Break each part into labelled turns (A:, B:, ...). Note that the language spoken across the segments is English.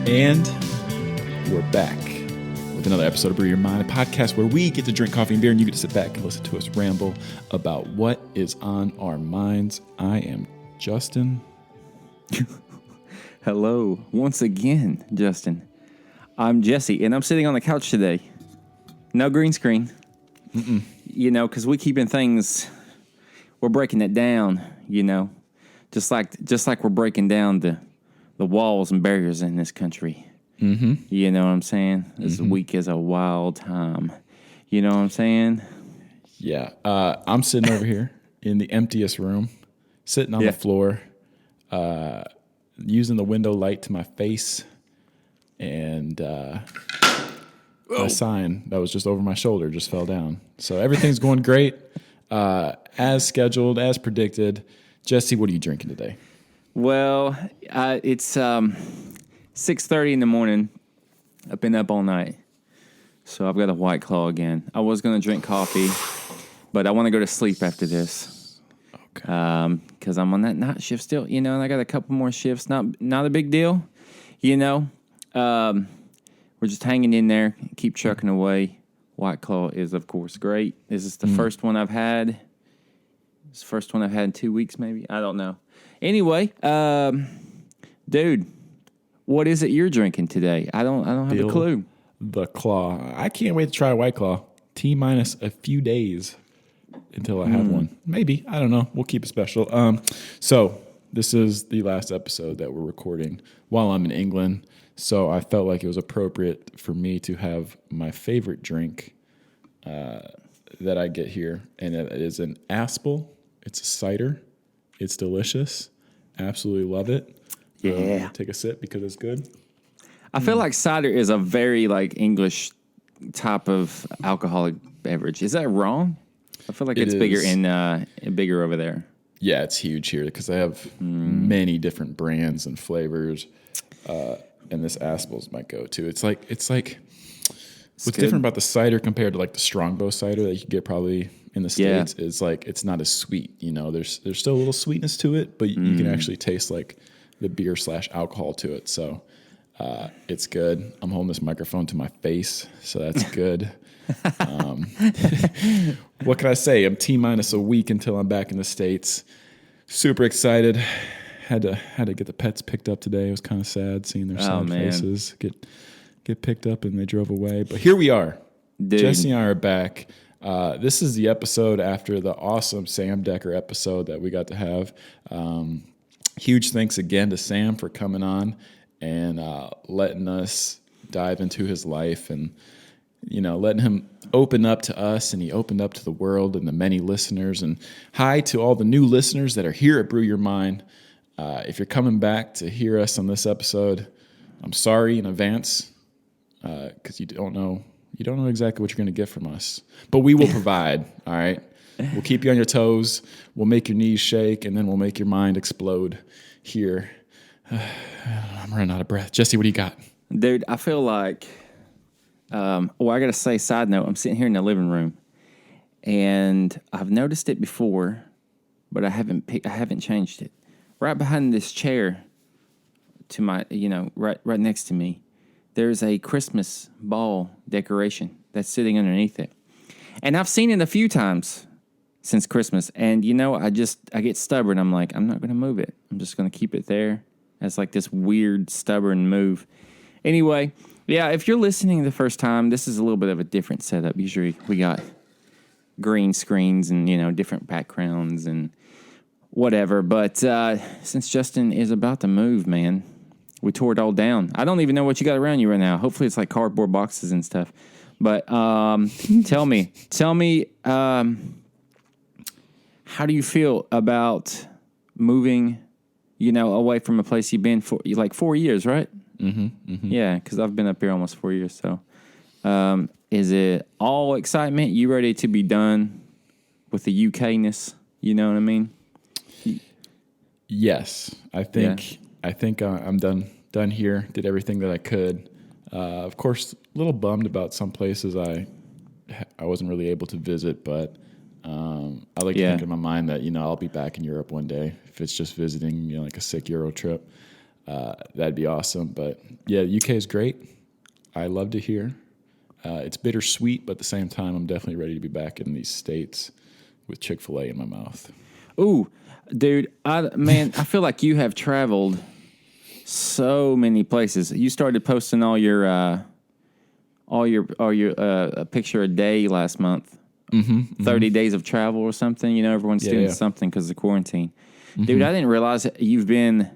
A: And we're back with another episode of Brew Your Mind, a podcast where we get to drink coffee and beer and you get to sit back and listen to us ramble about what is on our minds. I am Justin.
B: Hello, once again, Justin. I'm Jesse, and I'm sitting on the couch today. No green screen.
A: Mm-mm.
B: You know, because we keeping things, we're breaking it down, you know, just like we're breaking down the walls and barriers in this country.
A: Mm-hmm.
B: You know what I'm saying? This week is a wild time. You know what I'm saying?
A: Yeah. I'm sitting over here in the emptiest room, sitting on the floor, using the window light to my face, and a sign that was just over my shoulder just fell down. So everything's going great, as scheduled, as predicted. Jesse, what are you drinking today?
B: Well, it's 6:30 in the morning. I've been up all night, so I've got a White Claw again. I was going to drink coffee, but I want to go to sleep after this.
A: Okay.
B: Because I'm on that night shift still, you know, and I got a couple more shifts. Not a big deal, you know. We're just hanging in there, keep trucking away. White Claw is, of course, great. This is the first one I've had. It's the first one I've had in 2 weeks, maybe. I don't know. Anyway, dude, what is it you're drinking today? I don't have a clue.
A: The Claw. I can't wait to try White Claw. T-minus a few days until I have one. Maybe. I don't know. We'll keep it special. So this is the last episode that we're recording while I'm in England. So I felt like it was appropriate for me to have my favorite drink that I get here. And it is an Aspel. It's a cider. It's delicious. Absolutely love it.
B: Yeah.
A: Take a sip because it's good.
B: I feel like cider is a very English type of alcoholic beverage. Is that wrong? I feel like it's bigger over there.
A: Yeah, it's huge here because they have many different brands and flavors. And this Aspel's my go-to. It's like what's different about the cider compared to like the Strongbow cider that you get probably in the States is like it's not as sweet. You know, there's still a little sweetness to it, but you can actually taste like the beer / alcohol to it. So it's good. I'm holding this microphone to my face, so that's good. What can I say? I'm T-minus a week until I'm back in the States. Super excited. Had to get the pets picked up today. It was kind of sad seeing their sad faces get picked up and they drove away. But here we are. Dude. Jesse and I are back. This is the episode after the awesome Sam Decker episode that we got to have. Huge thanks again to Sam for coming on and letting us dive into his life and, you know, letting him open up to us, and he opened up to the world and the many listeners. And hi to all the new listeners that are here at Brew Your Mind. If you're coming back to hear us on this episode, I'm sorry in advance because you don't know exactly what you're going to get from us. But we will provide, all right? We'll keep you on your toes. We'll make your knees shake, and then we'll make your mind explode here. I'm running out of breath. Jesse, what do you got?
B: Dude, I feel like, I got to say, side note, I'm sitting here in the living room, and I've noticed it before, but I haven't changed it. Right behind this chair to my, right next to me, there's a Christmas ball decoration that's sitting underneath it. And I've seen it a few times since Christmas. And, I get stubborn. I'm like, I'm not going to move it. I'm just going to keep it there as like this weird, stubborn move. Anyway, yeah, if you're listening the first time, this is a little bit of a different setup. Usually we got green screens and, different backgrounds and whatever. But since Justin is about to move, man, we tore it all down. I don't even know what you got around you right now. Hopefully it's like cardboard boxes and stuff. But tell me, how do you feel about moving, away from a place you've been for like 4 years, right?
A: Mm-hmm. Mm-hmm.
B: Yeah, because I've been up here almost 4 years. So is it all excitement? You ready to be done with the UK-ness? You know what I mean?
A: Yes, I think I'm done here. Did everything that I could. Of course, a little bummed about some places I wasn't really able to visit, but I like to think in my mind that I'll be back in Europe one day if it's just visiting, like a sick Euro trip. that'd be awesome. But yeah, UK is great. I love to hear. It's bittersweet, but at the same time, I'm definitely ready to be back in these States with Chick-fil-A in my mouth.
B: Ooh, dude, I feel like you have traveled so many places. You started posting all your a picture a day last month. 30 days of travel or something. You know, everyone's doing something because of quarantine. Dude, I didn't realize that you've been.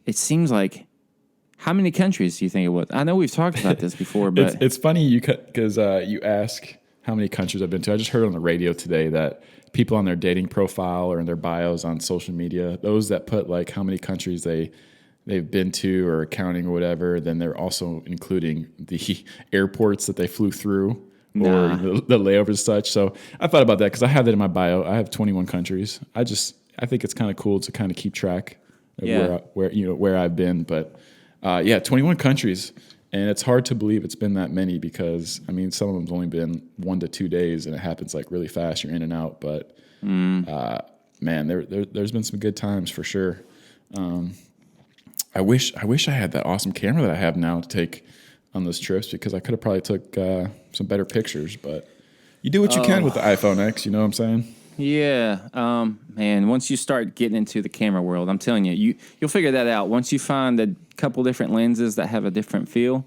B: It seems like. How many countries do you think it was? I know we've talked about this before, but
A: it's funny because you ask how many countries I've been to. I just heard on the radio today that people on their dating profile or in their bios on social media, those that put like how many countries they've been to or counting or whatever, then they're also including the airports that they flew through or the layovers and such. So I thought about that because I have that in my bio. I have 21 countries. I think it's kind of cool to kind of keep track of where I've been, but. 21 countries, and it's hard to believe it's been that many because, I mean, some of them's only been 1 to 2 days, and it happens like really fast. You're in and out, but man, there's been some good times for sure. I wish I had that awesome camera that I have now to take on those trips because I could have probably took some better pictures, but you do what you can with the iPhone X, you know what I'm saying?
B: Yeah, man. Once you start getting into the camera world, I'm telling you, you'll figure that out. Once you find a couple different lenses that have a different feel,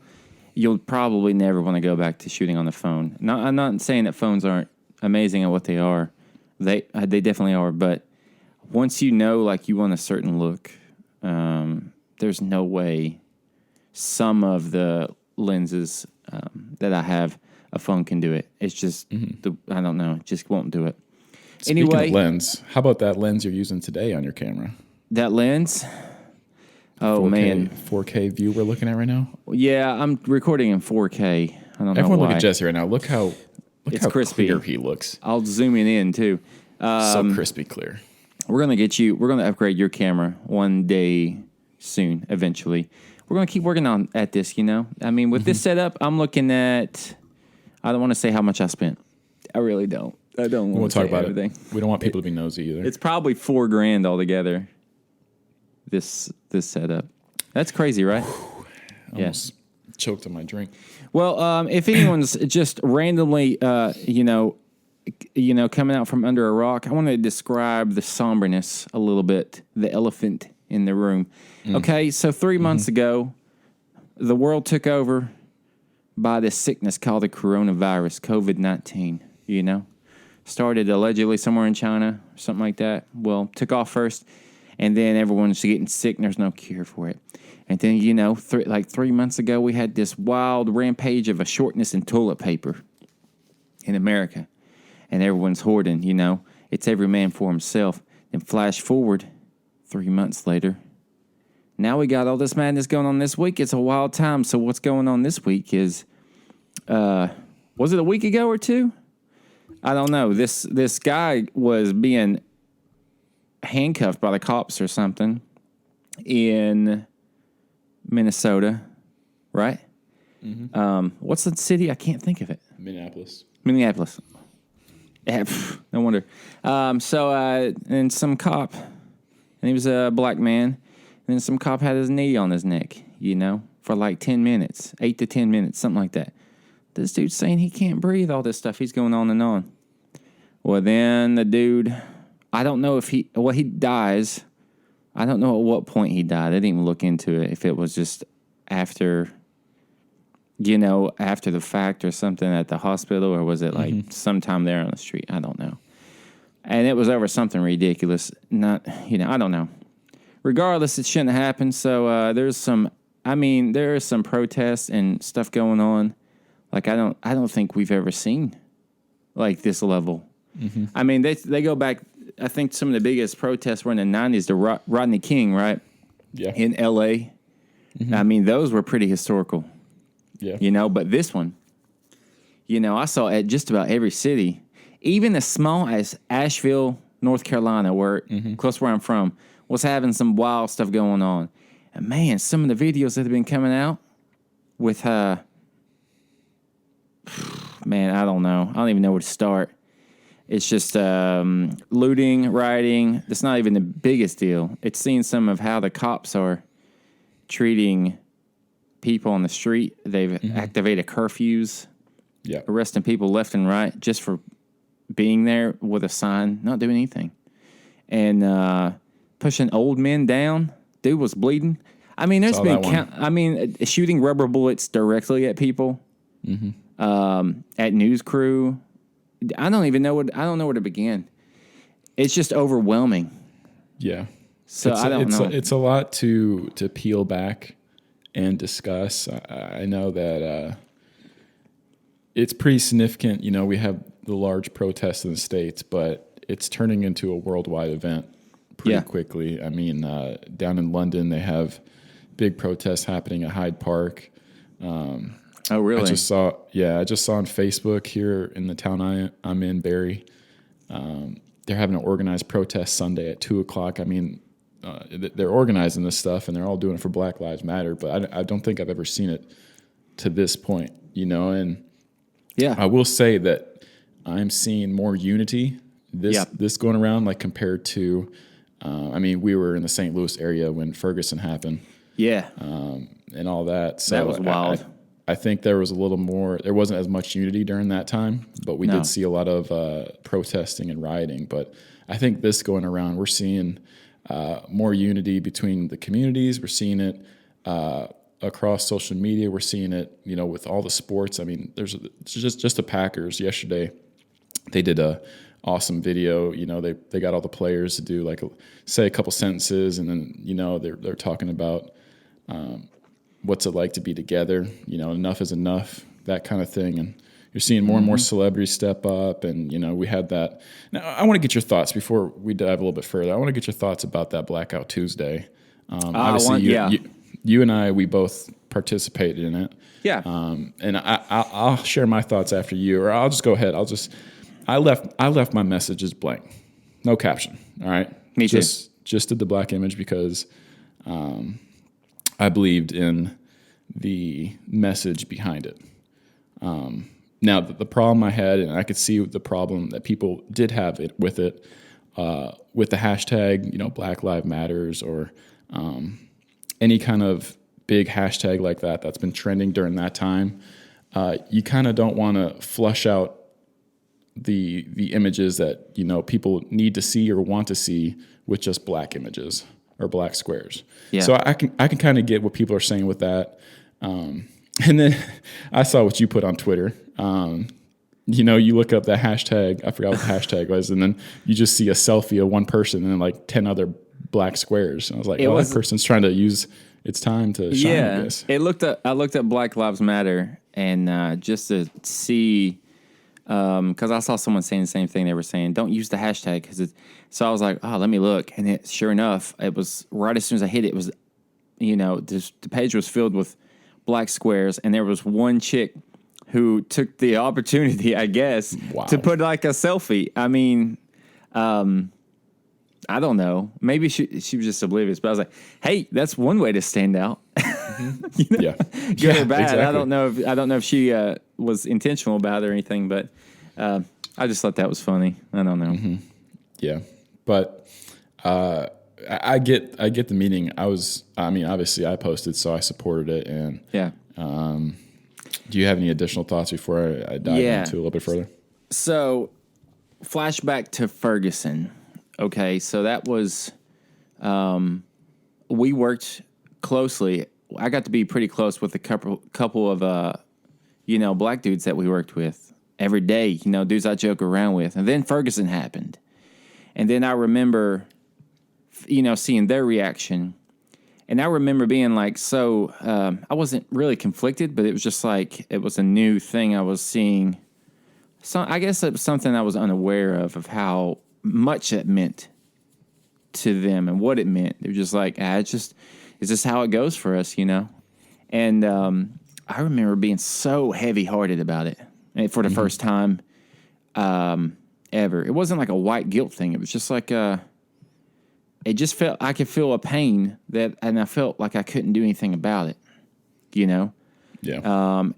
B: you'll probably never want to go back to shooting on the phone. Now, I'm not saying that phones aren't amazing at what they are. They definitely are. But once you know, like, you want a certain look, there's no way some of the lenses that I have, a phone can do it. It's just, I don't know, it just won't do it.
A: Speaking of lens, how about that lens you're using today on your camera?
B: That lens? Oh,
A: 4K,
B: man.
A: 4K view we're looking at right now?
B: Yeah, I'm recording in 4K. I don't know
A: Everyone
B: why.
A: Look at Jesse right now. Look how
B: crispy.
A: Clear he looks.
B: I'll zoom it in, too.
A: So crispy clear.
B: We're going to upgrade your camera one day soon, eventually. We're going to keep working at this, you know? I mean, with this setup, I'm looking at, I don't want to say how much I spent. I really don't. I don't want to talk about everything.
A: We don't want people to be nosy either.
B: It's probably $4,000 altogether. This setup. That's crazy, right?
A: Almost choked on my drink.
B: Well, if anyone's just randomly, coming out from under a rock, I want to describe the somberness a little bit. The elephant in the room. Okay, so 3 months ago, the world took over by this sickness called the coronavirus, COVID-19. You know. Started allegedly somewhere in China, something like that. Well, took off first, and then everyone's getting sick, and there's no cure for it. And then, 3 months ago, we had this wild rampage of a shortness in toilet paper in America. And everyone's hoarding, It's every man for himself. Then flash forward 3 months later. Now we got all this madness going on this week. It's a wild time. So what's going on this week is, was it a week ago or two? I don't know. This guy was being handcuffed by the cops or something in Minnesota, right? What's the city? I can't think of it.
A: Minneapolis.
B: Yeah, no wonder. And some cop, and he was a black man, and then some cop had his knee on his neck, for like 10 minutes, 8 to 10 minutes, something like that. This dude's saying he can't breathe, all this stuff. He's going on and on. Well, then the dude, I don't know if he dies. I don't know at what point he died. I didn't even look into it, if it was just after the fact or something at the hospital, or was it like sometime there on the street? I don't know. And it was over something ridiculous. I don't know. Regardless, it shouldn't have happened. So there is some protests and stuff going on. Like, I don't think we've ever seen like this level. I mean, they go back. I think some of the biggest protests were in the 90s to Rodney King, right?
A: Yeah.
B: In L.A. I mean, those were pretty historical. Yeah. But this one, I saw at just about every city, even as small as Asheville, North Carolina, close where I'm from, was having some wild stuff going on. And man, some of the videos that have been coming out with, man, I don't know. I don't even know where to start. It's just looting, rioting. That's not even the biggest deal. It's seeing some of how the cops are treating people on the street. They've activated curfews, arresting people left and right just for being there with a sign, not doing anything. And pushing old men down. Dude was bleeding. I mean, there's been shooting rubber bullets directly at people. At news crew. I don't know where to begin. It's just overwhelming.
A: Yeah.
B: So I don't know.
A: It's a lot to peel back and discuss. I know that it's pretty significant. You know, we have the large protests in the States, but it's turning into a worldwide event pretty quickly. I mean, down in London, they have big protests happening at Hyde Park.
B: Oh, really?
A: I just saw on Facebook here in the town I'm in, Barrie. They're having an organized protest Sunday at 2:00. I mean, they're organizing this stuff and they're all doing it for Black Lives Matter, but I don't think I've ever seen it to this point, you know. And I will say that I'm seeing more unity this going around, like compared to, I mean, we were in the St. Louis area when Ferguson happened, and all that. So
B: that was wild.
A: I think there was a little more. There wasn't as much unity during that time, but we did see a lot of protesting and rioting. But I think this going around, we're seeing more unity between the communities. We're seeing it across social media. We're seeing it, you know, with all the sports. I mean, there's just the Packers yesterday. They did a awesome video. You know, they got all the players to do say a couple sentences, and then, you know, they're talking about what's it like to be together. You know, enough is enough, that kind of thing. And you're seeing more and more celebrities step up, and, you know, we had that. Now, I want to get your thoughts before we dive a little bit further. I want to get your thoughts about that Blackout Tuesday. Obviously, you and I, we both participated in it.
B: Yeah.
A: And I'll share my thoughts after you, or I'll just go ahead. I left my messages blank, no caption. All right.
B: Me too.
A: Just did the black image because I believed in the message behind it. Now, the problem I had, and I could see the problem that people did have with the hashtag, you know, Black Lives Matters, or any kind of big hashtag like that's been trending during that time. You kind of don't want to flush out the images that, you know, people need to see or want to see with just black images or black squares. Yeah. So I can kind of get what people are saying with that. And then I saw what you put on Twitter. You know, you look up that hashtag, I forgot what the hashtag was, and then you just see a selfie of one person and then like 10 other black squares. And I was like, that person's trying to use its time to shine, I guess.
B: I looked up Black Lives Matter, and just to see, because I saw someone saying the same thing. They were saying, don't use the hashtag. So I was like, oh, let me look. And sure enough, it was right as soon as I hit it, was, you know, the page was filled with black squares, and there was one chick who took the opportunity, I guess, to put like a selfie. I mean, I don't know. Maybe she was just oblivious, but I was like, hey, that's one way to stand out. You know? Yeah. Good or bad. Exactly. I don't know if she was intentional about it or anything, but I just thought that was funny. I don't know.
A: Mm-hmm. Yeah. But I get the meaning. Obviously I posted, so I supported it. And
B: yeah.
A: Do you have any additional thoughts before I dive into a little bit further?
B: So, flashback to Ferguson. Okay, so that was, we worked closely. I got to be pretty close with a couple of, black dudes that we worked with every day, you know, dudes I joke around with. And then Ferguson happened. And then I remember, you know, seeing their reaction. And I remember being like, I wasn't really conflicted, but it was just like, it was a new thing I was seeing. So I guess it was something I was unaware of how much it meant to them and what it meant. They were just like, it's just how it goes for us, you know? And I remember being so heavy-hearted about it for the first time ever. It wasn't like a white guilt thing. It was just like it just felt, I could feel a pain and I felt like I couldn't do anything about it, you know?
A: Yeah.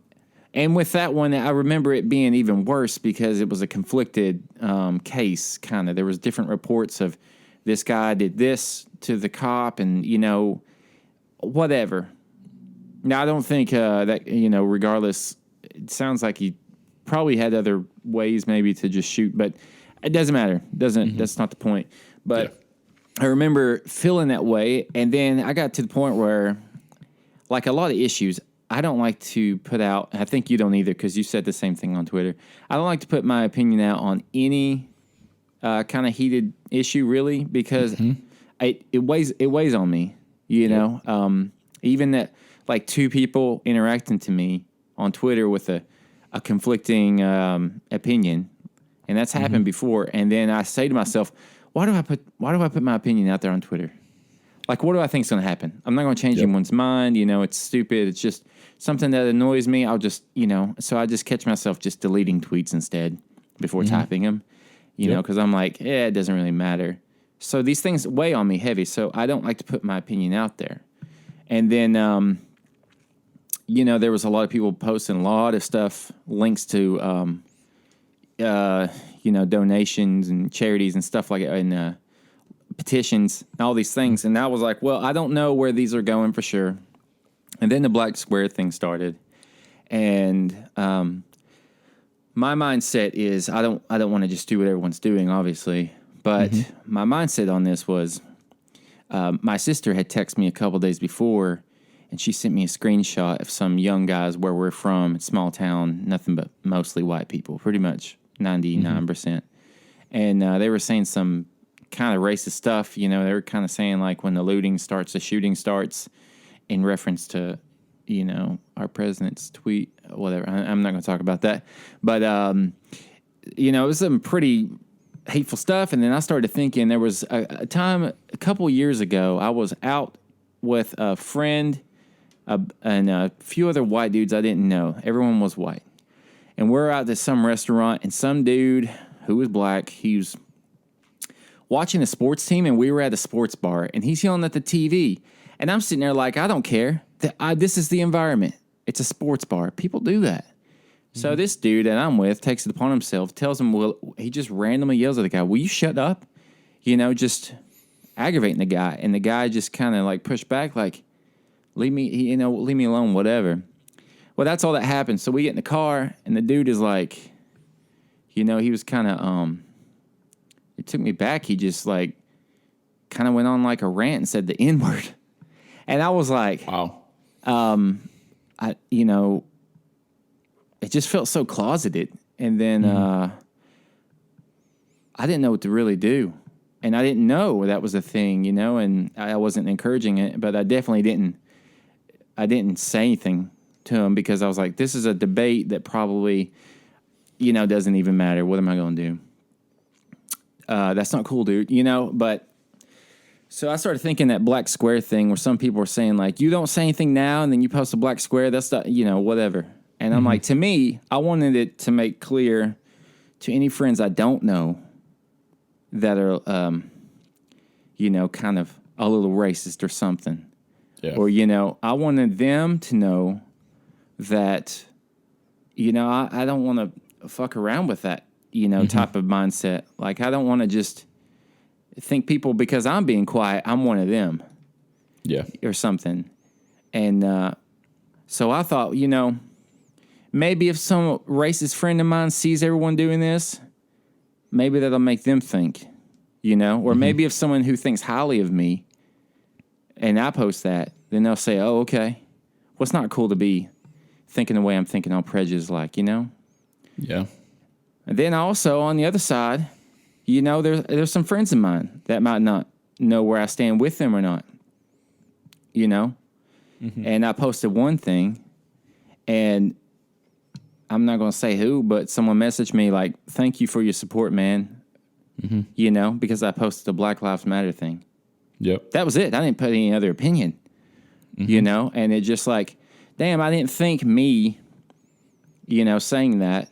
B: And with that one, I remember it being even worse because it was a conflicted case, kind of. There was different reports of this guy did this to the cop, and, you know, whatever. Now, I don't think that, regardless, it sounds like he probably had other ways maybe to just shoot, but it doesn't matter. That's not the point. But I remember feeling that way, and then I got to the point where, like a lot of issues, I don't like to put out, I think you don't either because you said the same thing on Twitter. I don't like to put my opinion out on any kind of heated issue, really, because it weighs on me, know. Even that, like two people interacting to me on Twitter with a conflicting opinion, and that's happened before. And then I say to myself, why do I put my opinion out there on Twitter? Like, what do I think is going to happen? I'm not going to change anyone's mind. It's stupid. It's just something that annoys me. I'll just, so I just catch myself just deleting tweets instead before typing them, know, because I'm like, it doesn't really matter. So these things weigh on me heavy. So I don't like to put my opinion out there. And then, there was a lot of people posting a lot of stuff, links to, donations and charities and stuff like that, and petitions and all these things. And I was like, well, I don't know where these are going for sure. And then the black square thing started. And my mindset is I don't want to just do what everyone's doing, obviously. But my mindset on this was my sister had texted me a couple days before, and she sent me a screenshot of some young guys where we're from, small town, nothing but mostly white people, pretty much 99%. And they were saying some kind of racist stuff. They were kind of saying, like, when the looting starts, the shooting starts, in reference to, our president's tweet, whatever. I'm not going to talk about that. But, it was some pretty hateful stuff. And then I started thinking there was a time a couple years ago, I was out with a friend and a few other white dudes I didn't know. Everyone was white. And we're out at some restaurant, and some dude who was black, he was watching a sports team, and we were at a sports bar, and he's yelling at the TV. And I'm sitting there like, I don't care. This is the environment. It's a sports bar. People do that. So this dude that I'm with takes it upon himself, tells him, well, he just randomly yells at the guy, will you shut up? Just aggravating the guy. And the guy just kind of like pushed back, like, leave me alone, whatever. Well, that's all that happened. So we get in the car, and the dude is like, he was kind of, it took me back. He just like kind of went on like a rant and said the N-word. And I was like,
A: wow.
B: It just felt so closeted. And then I didn't know what to really do. And I didn't know that was a thing, and I wasn't encouraging it, but I definitely didn't say anything to him because I was like, this is a debate that probably, doesn't even matter. What am I going to do? That's not cool, dude, but so I started thinking that black square thing where some people are saying like, you don't say anything now and then you post a black square. That's not, whatever. And I'm like, to me, I wanted it to make clear to any friends I don't know that are, kind of a little racist or something. Yeah. Or, I wanted them to know that, I don't want to fuck around with that, type of mindset. Like, I don't want to just think people, because I'm being quiet, I'm one of them. Yeah. Or something. And so I thought, maybe if some racist friend of mine sees everyone doing this, maybe that'll make them think, or maybe if someone who thinks highly of me and I post that, then they'll say, oh, okay. Well, it's not cool to be thinking the way I'm thinking on prejudice, like, Yeah. And then also on the other side, there's some friends of mine that might not know where I stand with them or not, And I posted one thing, and I'm not going to say who, but someone messaged me like, thank you for your support, man, because I posted the Black Lives Matter thing. Yep. That was it. I didn't put any other opinion, and it just like, damn, I didn't think me, saying that,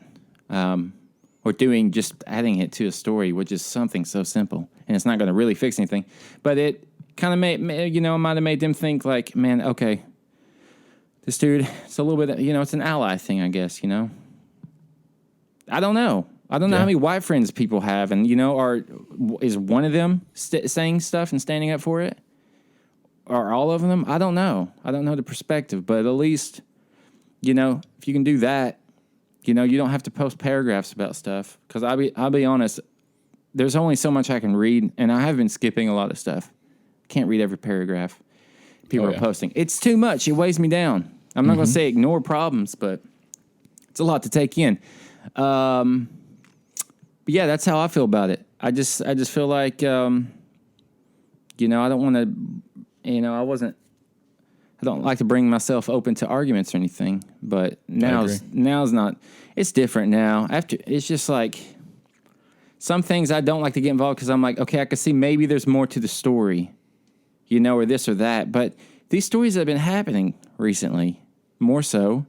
B: or just adding it to a story, which is something so simple, and it's not going to really fix anything. But it kind of might have made them think like, man, okay, this dude, it's a little bit, it's an ally thing, I guess, I don't know. I don't know how many white friends people have, and, is one of them saying stuff and standing up for it? or all of them. I don't know. I don't know the perspective, but at least, if you can do that, you don't have to post paragraphs about stuff. Because I'll be honest, there's only so much I can read, and I have been skipping a lot of stuff. Can't read every paragraph people are posting. It's too much. It weighs me down. I'm not going to say ignore problems, but it's a lot to take in. But yeah, that's how I feel about it. I just feel like, I don't want to, I don't like to bring myself open to arguments or anything, but now's not, it's different now. It's just like, some things I don't like to get involved because I'm like, okay, I can see maybe there's more to the story, or this or that. But these stories have been happening recently, more so.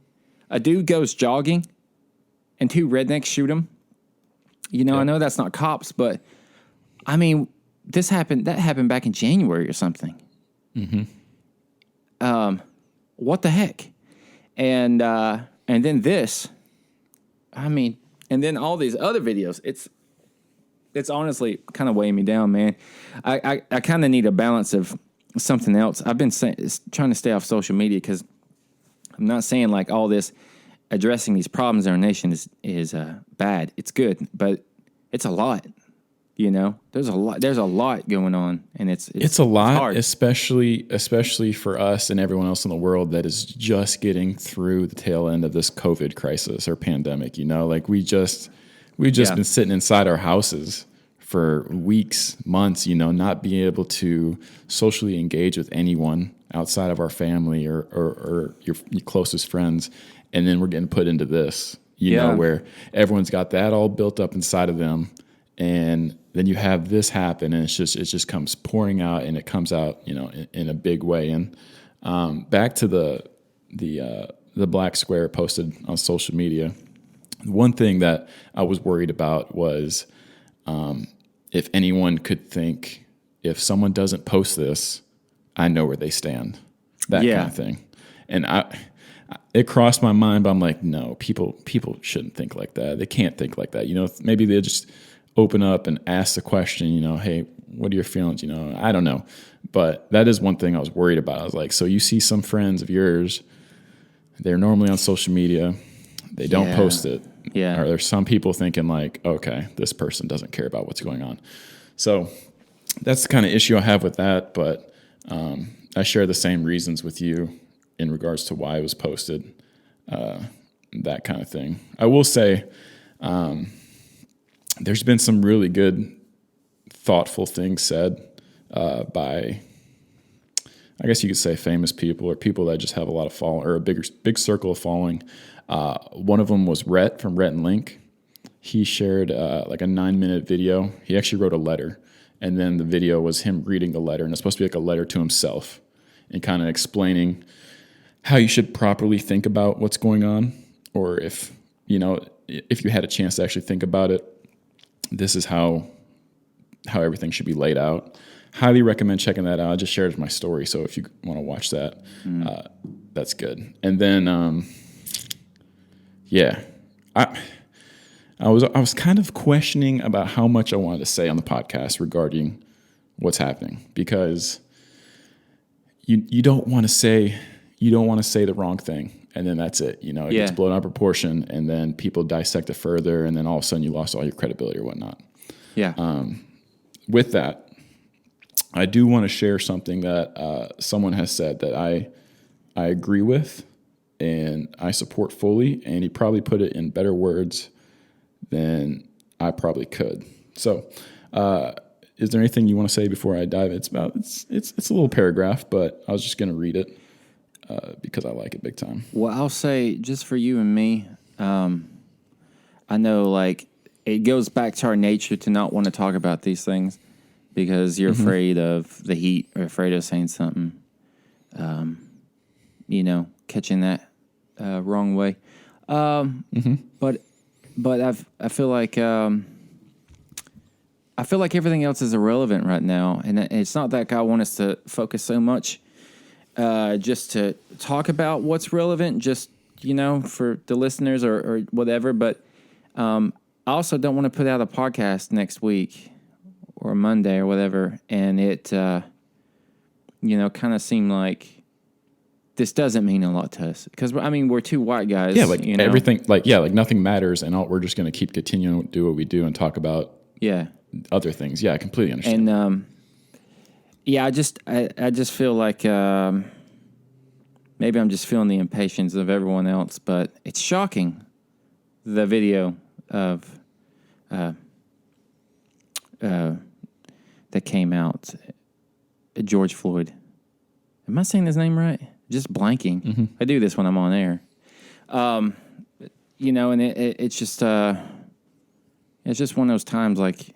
B: A dude goes jogging and two rednecks shoot him. I know that's not cops, but I mean, that happened back in January or something. What the heck? And then this, and then all these other videos, it's honestly kind of weighing me down, man. I kind of need a balance of something else. I've been trying to stay off social media because I'm not saying like all this addressing these problems in our nation is bad. It's good, but it's a lot. There's a lot going on, and it's
A: a lot,
B: it's hard.
A: especially for us and everyone else in the world that is just getting through the tail end of this COVID crisis or pandemic. Like we've just been sitting inside our houses for weeks, months, not being able to socially engage with anyone outside of our family or your closest friends. And then we're getting put into this, where everyone's got that all built up inside of them. And then you have this happen, and it just comes pouring out, and it comes out, in a big way. And back to the black square posted on social media. One thing that I was worried about was if anyone could think, if someone doesn't post this, I know where they stand, that kind of thing. And it crossed my mind, but I'm like, no, people shouldn't think like that. They can't think like that. Maybe they just open up and ask the question, hey, what are your feelings? I don't know. But that is one thing I was worried about. I was like, so you see some friends of yours, they're normally on social media, they don't post it.
B: Yeah.
A: Or there's some people thinking like, okay, this person doesn't care about what's going on. So that's the kind of issue I have with that. But I share the same reasons with you in regards to why it was posted, that kind of thing. I will say there's been some really good, thoughtful things said by, I guess you could say, famous people or people that just have a lot of following or a big circle of following. One of them was Rhett from Rhett and Link. He shared like a 9-minute video. He actually wrote a letter, and then the video was him reading the letter, and it's supposed to be like a letter to himself and kind of explaining how you should properly think about what's going on, or if you had a chance to actually think about it, this is how everything should be laid out. Highly recommend checking that out. I just shared my story, so if you want to watch that, that's good. And then, I was kind of questioning about how much I wanted to say on the podcast regarding what's happening, because you don't want to say the wrong thing, and then that's it. It gets blown out of proportion, and then people dissect it further, and then all of a sudden you lost all your credibility or whatnot. Yeah. With that, I do want to share something that someone has said that I agree with and I support fully, and he probably put it in better words than I probably could. So, is there anything you want to say before I dive? It's a little paragraph, but I was just going to read it because I like it big time.
B: Well, I'll say, just for you and me, I know like it goes back to our nature to not want to talk about these things because you're afraid of the heat or afraid of saying something, catching that wrong way. But I feel like everything else is irrelevant right now, and it's not that I want us to focus so much just to talk about what's relevant, just for the listeners or whatever. But I also don't want to put out a podcast next week or Monday or whatever, and it kind of seem like this doesn't mean a lot to us because we're two white guys.
A: Yeah, like everything, like nothing matters, and we're just going to keep continuing to do what we do and talk about other things. Yeah, I completely understand.
B: And I just feel like maybe I'm just feeling the impatience of everyone else, but it's shocking the video of that came out. George Floyd. Am I saying his name right? Just blanking.
A: Mm-hmm.
B: I do this when I'm on air. And it's just one of those times, like,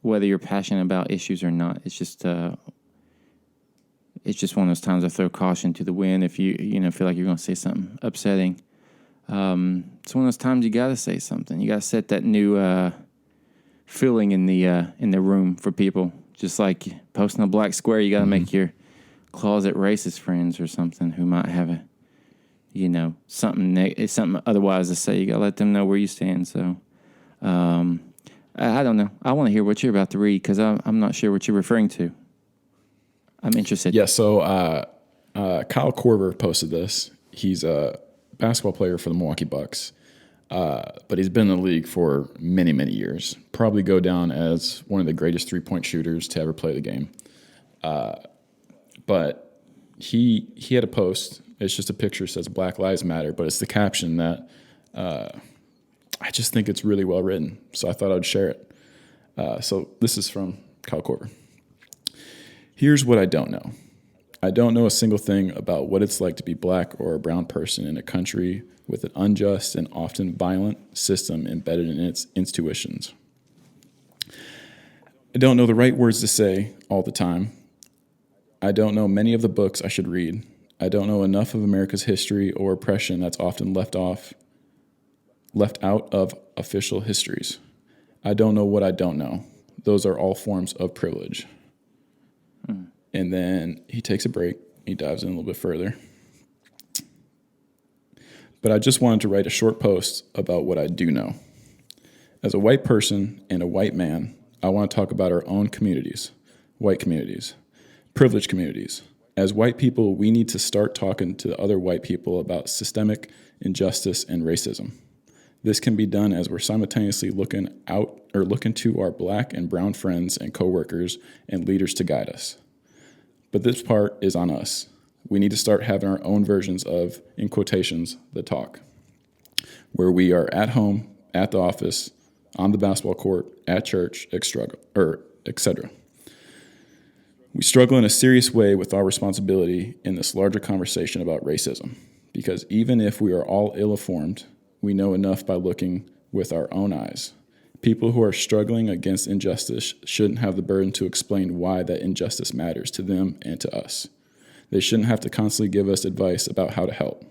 B: whether you're passionate about issues or not, it's just one of those times I throw caution to the wind. If you feel like you're going to say something upsetting, it's one of those times you got to say something. You got to set that new feeling in the room for people. Just like posting a black square, you got to make your closet racist friends or something who might have something otherwise to say. You got to let them know where you stand. So, I don't know. I want to hear what you're about to read because I'm not sure what you're referring to. I'm interested.
A: Yeah. So Kyle Korver posted this. He's a basketball player for the Milwaukee Bucks, but he's been in the league for many, many years. Probably go down as one of the greatest 3-point shooters to ever play the game. But he had a post. It's just a picture that says Black Lives Matter, but it's the caption that I just think it's really well written. So I thought I'd share it. So this is from Kyle Korver. Here's what I don't know. I don't know a single thing about what it's like to be black or a brown person in a country with an unjust and often violent system embedded in its institutions. I don't know the right words to say all the time. I don't know many of the books I should read. I don't know enough of America's history or oppression that's often left out of official histories. I don't know what I don't know. Those are all forms of privilege. And then he takes a break. He dives in a little bit further. But I just wanted to write a short post about what I do know. As a white person and a white man, I want to talk about our own communities, white communities, privileged communities. As white people, we need to start talking to other white people about systemic injustice and racism. This can be done as we're simultaneously looking to our black and brown friends and coworkers and leaders to guide us. But this part is on us. We need to start having our own versions of, in quotations, the talk, where we are at home, at the office, on the basketball court, at church, etc. We struggle in a serious way with our responsibility in this larger conversation about racism, because even if we are all ill-informed, we know enough by looking with our own eyes. People who are struggling against injustice shouldn't have the burden to explain why that injustice matters to them and to us. They shouldn't have to constantly give us advice about how to help.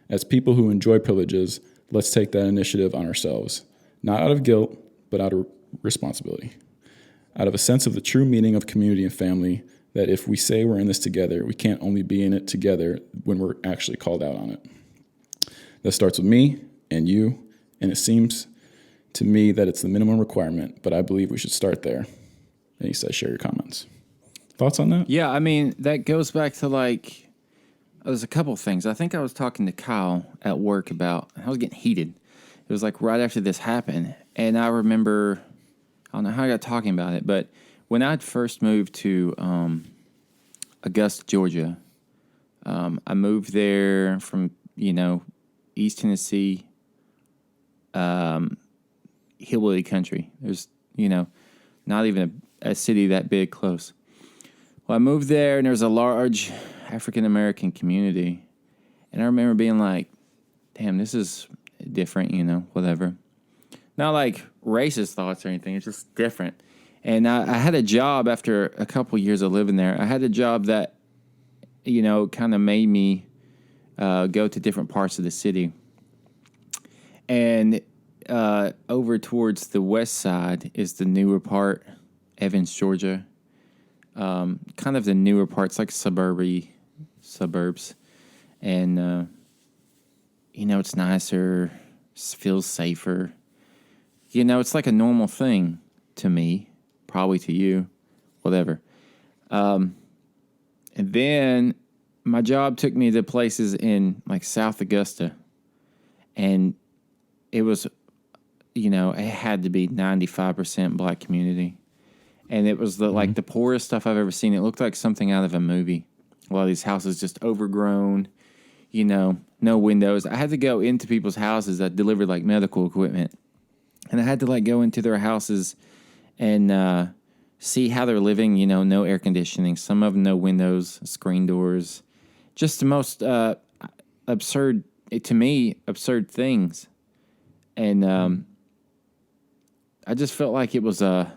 A: As people who enjoy privileges, let's take that initiative on ourselves, not out of guilt, but out of responsibility, out of a sense of the true meaning of community and family, that if we say we're in this together, we can't only be in it together when we're actually called out on it. That starts with me and you, and it seems to me that it's the minimum requirement, but I believe we should start there. And he says, share your comments. Thoughts on that?
B: Yeah, that goes back to there's a couple things. I think I was talking to Kyle at work about, I was getting heated. It was right after this happened. And I remember, I don't know how I got talking about it, but when I first moved to Augusta, Georgia, I moved there from, East Tennessee, hillbilly country. There's, not even a city that big close. Well, I moved there, and there's a large African-American community. And I remember being like, damn, this is different, whatever. Not like racist thoughts or anything. It's just different. And I had a job after a couple years of living there. I had a job that, kind of made me go to different parts of the city. And over towards the west side is the newer part, Evans, Georgia. Kind of the newer parts, like suburbs. And, it's nicer, feels safer. It's like a normal thing to me, probably to you, whatever. And then my job took me to places in like South Augusta. And it was, it had to be 95% black community. And it was like the poorest stuff I've ever seen. It looked like something out of a movie. A lot of these houses just overgrown, no windows. I had to go into people's houses that delivered like medical equipment. And I had to like go into their houses and see how they're living, no air conditioning. Some of them no windows, screen doors. Just the most absurd, to me, absurd things. And I just felt like it was like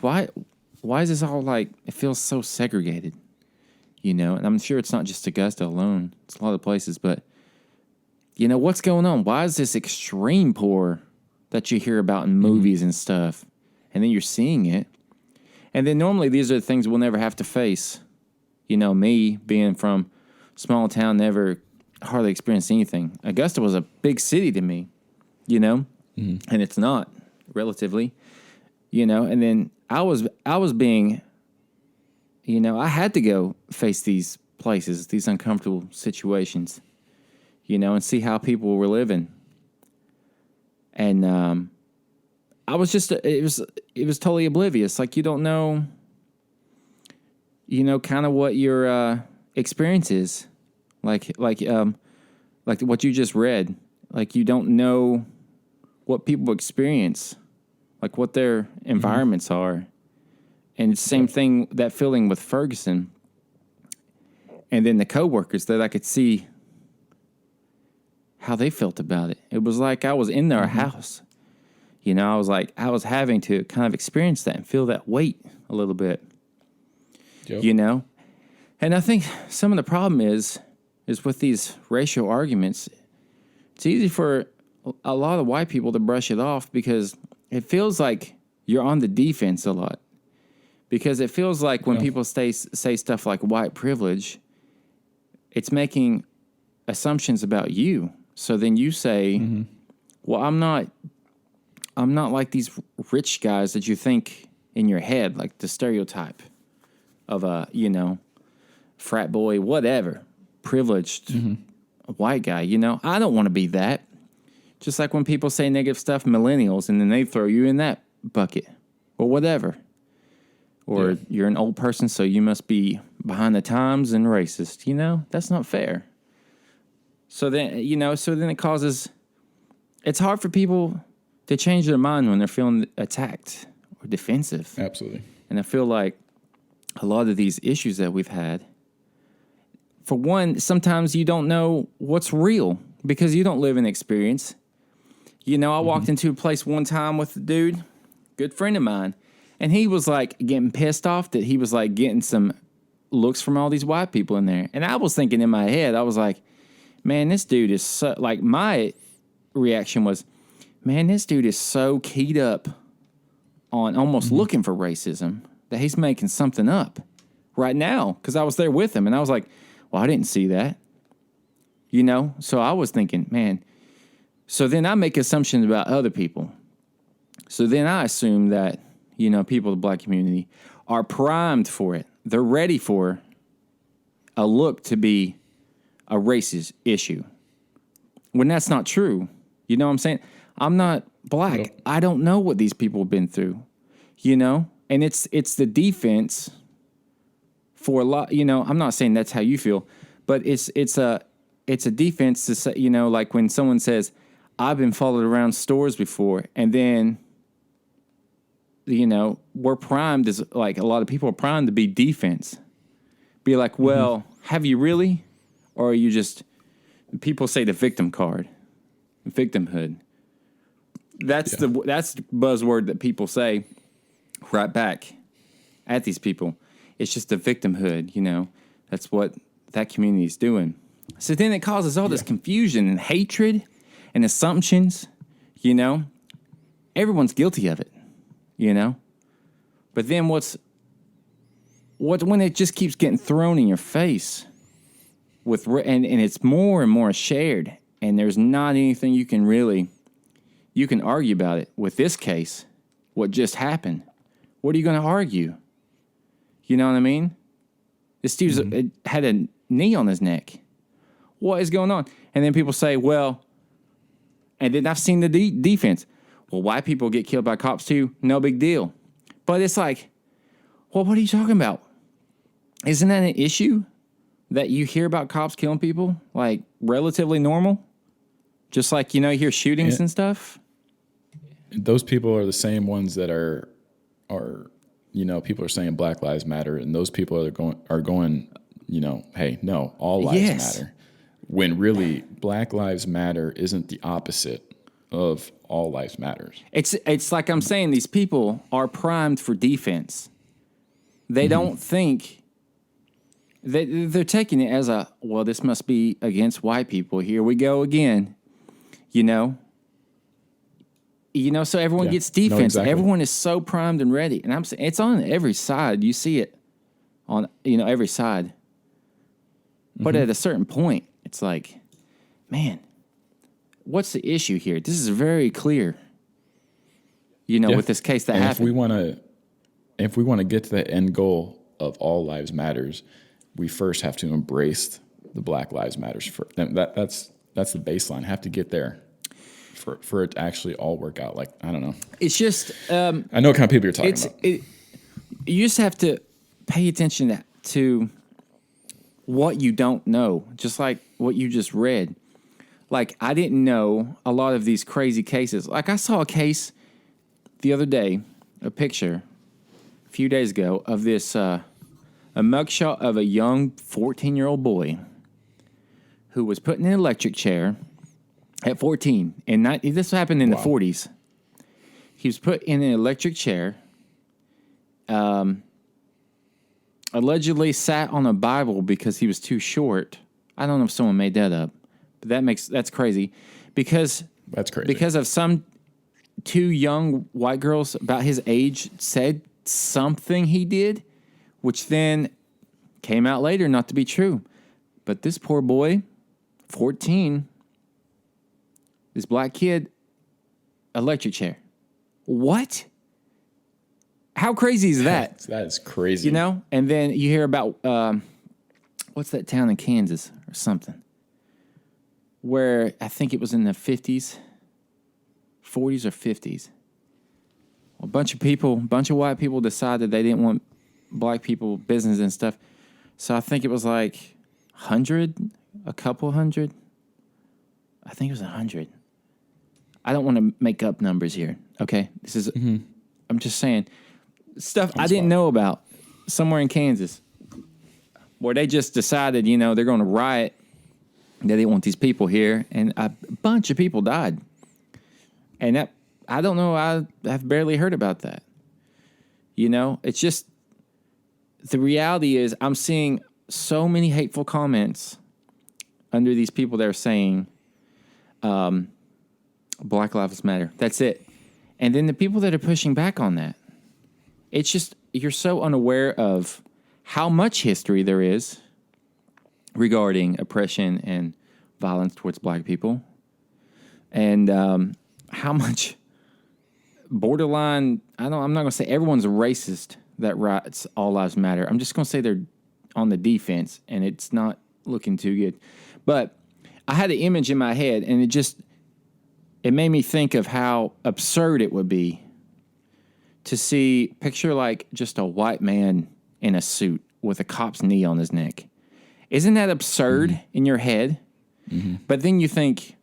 B: why is this all like, it feels so segregated, and I'm sure it's not just Augusta alone. It's a lot of places, but what's going on? Why is this extreme poor that you hear about in movies and stuff? And then you're seeing it. And then normally these are the things we'll never have to face. Me being from small town, never hardly experienced anything. Augusta was a big city to me, and it's not relatively, and then I was being, I had to go face these places, these uncomfortable situations, and see how people were living. And I was just, it was totally oblivious. Like, you don't know, kind of what your experience is. Like what you just read. Like, you don't know what people experience, like what their environments are. And it's the same thing, that feeling with Ferguson. And then the coworkers that I could see how they felt about it. It was like I was in their house. I was having to kind of experience that and feel that weight a little bit. Yep. And I think some of the problem is with these racial arguments, it's easy for a lot of white people to brush it off because it feels like you're on the defense a lot. Because it feels like when people say stuff like white privilege, it's making assumptions about you. So then you say, well, I'm not like these rich guys that you think in your head, like the stereotype of a, frat boy, whatever, privileged white guy, I don't want to be that. Just like when people say negative stuff, millennials, and then they throw you in that bucket or whatever. Or you're an old person, so you must be behind the times and racist. That's not fair. So then, it causes, it's hard for people to change their mind when they're feeling attacked or defensive.
A: Absolutely.
B: And I feel like a lot of these issues that we've had, for one, sometimes you don't know what's real because you don't live in experience. I walked into a place one time with a dude, good friend of mine, and he was like getting pissed off that he was like getting some looks from all these white people in there. And I was thinking in my head, I was like, man, this dude is so, like, my reaction was, man, this dude is so keyed up on almost looking for racism that he's making something up right now. Because I was there with him, and I was like, well, I didn't see that. So I was thinking, man. So then I make assumptions about other people. So then I assume that, people of the black community are primed for it. They're ready for a look to be a racist issue. When that's not true. You know what I'm saying? I'm not black. Nope. I don't know what these people have been through, And it's the defense for a lot, I'm not saying that's how you feel, but it's a defense to say, like when someone says, I've been followed around stores before, and then, we're primed as, like, a lot of people are primed to be defense. Be like, well, have you really? Or are you just, people say the victim card, victimhood. That's the buzzword that people say right back at these people. It's just the victimhood, That's what that community is doing. So then it causes all this confusion and hatred and assumptions, Everyone's guilty of it, But then when it just keeps getting thrown in your face and it's more and more shared, and there's not anything you can argue about it. With this case, what just happened, what are you going to argue? You know what I mean? This dude had a knee on his neck. What is going on? And then people say, well, and then I've seen the defense. Well, white people get killed by cops too. No big deal. But it's like, well, what are you talking about? Isn't that an issue that you hear about cops killing people? Like, relatively normal? Just like, you hear shootings and stuff?
A: Those people are the same ones that are people are saying Black Lives Matter, and those people are going, hey, no, all lives matter. When really, Black Lives Matter isn't the opposite of all lives matters.
B: It's like I'm saying, these people are primed for defense. They don't think they're taking it as this must be against white people. Here we go again. So everyone gets defense. No, exactly. Everyone is so primed and ready. And I'm saying it's on every side. You see it on, every side. But at a certain point, it's like, man, what's the issue here? This is very clear. With this case that happened.
A: If we want to get to the end goal of all lives matters, we first have to embrace the Black Lives Matters. That's the baseline. Have to get there. For it to actually all work out. Like, I don't know.
B: It's just...
A: I know what kind of people you're talking about.
B: You just have to pay attention to what you don't know, just like what you just read. Like, I didn't know a lot of these crazy cases. Like, I saw a case the other day, a picture, a few days ago, of this, a mugshot of a young 14-year-old boy who was put in an electric chair at 14, and this happened in the 40s. He was put in an electric chair, allegedly sat on a Bible because he was too short. I don't know if someone made that up, but that's crazy. Because of some two young white girls about his age said something he did, which then came out later not to be true. But this poor boy, 14... this black kid, electric chair. What? How crazy is that?
A: That is crazy.
B: And then you hear about, what's that town in Kansas or something? Where I think it was in the 40s or 50s. A bunch of white people decided they didn't want black people business and stuff. So I think it was like a couple hundred. I think it was 100. I don't want to make up numbers here, okay? This is, I'm just saying, stuff I didn't know about somewhere in Kansas where they just decided, they're going to riot. They didn't want these people here, and a bunch of people died. And that, I don't know, I've barely heard about that. It's just, the reality is I'm seeing so many hateful comments under these people that are saying, Black Lives Matter. That's it. And then the people that are pushing back on that, it's just, you're so unaware of how much history there is regarding oppression and violence towards black people. And how much borderline, I'm not going to say everyone's a racist that writes all lives matter. I'm just going to say they're on the defense, and it's not looking too good. But I had an image in my head, and it made me think of how absurd it would be to picture like just a white man in a suit with a cop's knee on his neck. Isn't that absurd in your head? Mm-hmm. But then you think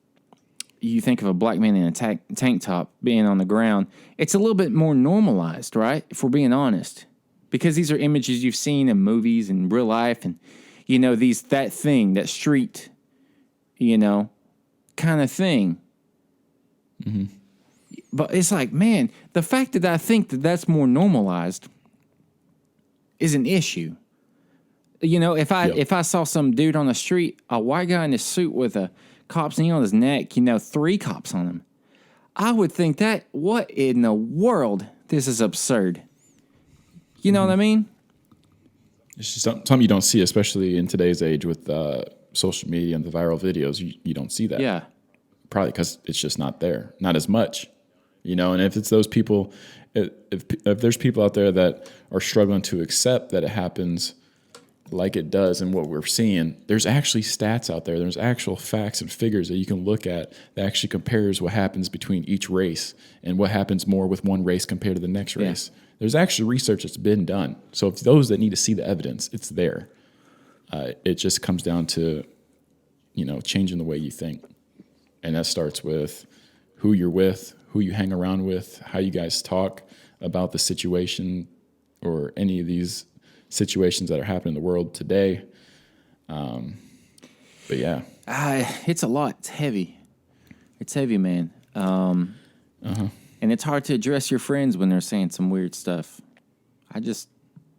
B: of a black man in a tank top being on the ground. It's a little bit more normalized, right? If we're being honest. Because these are images you've seen in movies and real life, and that street, kind of thing. Mm-hmm. But it's like, man, the fact that I think that that's more normalized is an issue. If I saw some dude on the street, a white guy in a suit with a cop's knee on his neck, 3 cops on him, I would think that, what in the world? This is absurd. You know what I mean?
A: It's just something you don't see, especially in today's age with social media and the viral videos. You don't see that.
B: Yeah.
A: Probably because it's just not there, not as much, And if it's those people, if there's people out there that are struggling to accept that it happens, like it does and what we're seeing, there's actually stats out there. There's actual facts and figures that you can look at that actually compares what happens between each race and what happens more with one race compared to the next race. Yeah. There's actually research that's been done. So if those that need to see the evidence, it's there. It just comes down to, changing the way you think. And that starts with who you're with, who you hang around with, how you guys talk about the situation or any of these situations that are happening in the world today. But yeah.
B: It's a lot. It's heavy. It's heavy, man. And it's hard to address your friends when they're saying some weird stuff. I just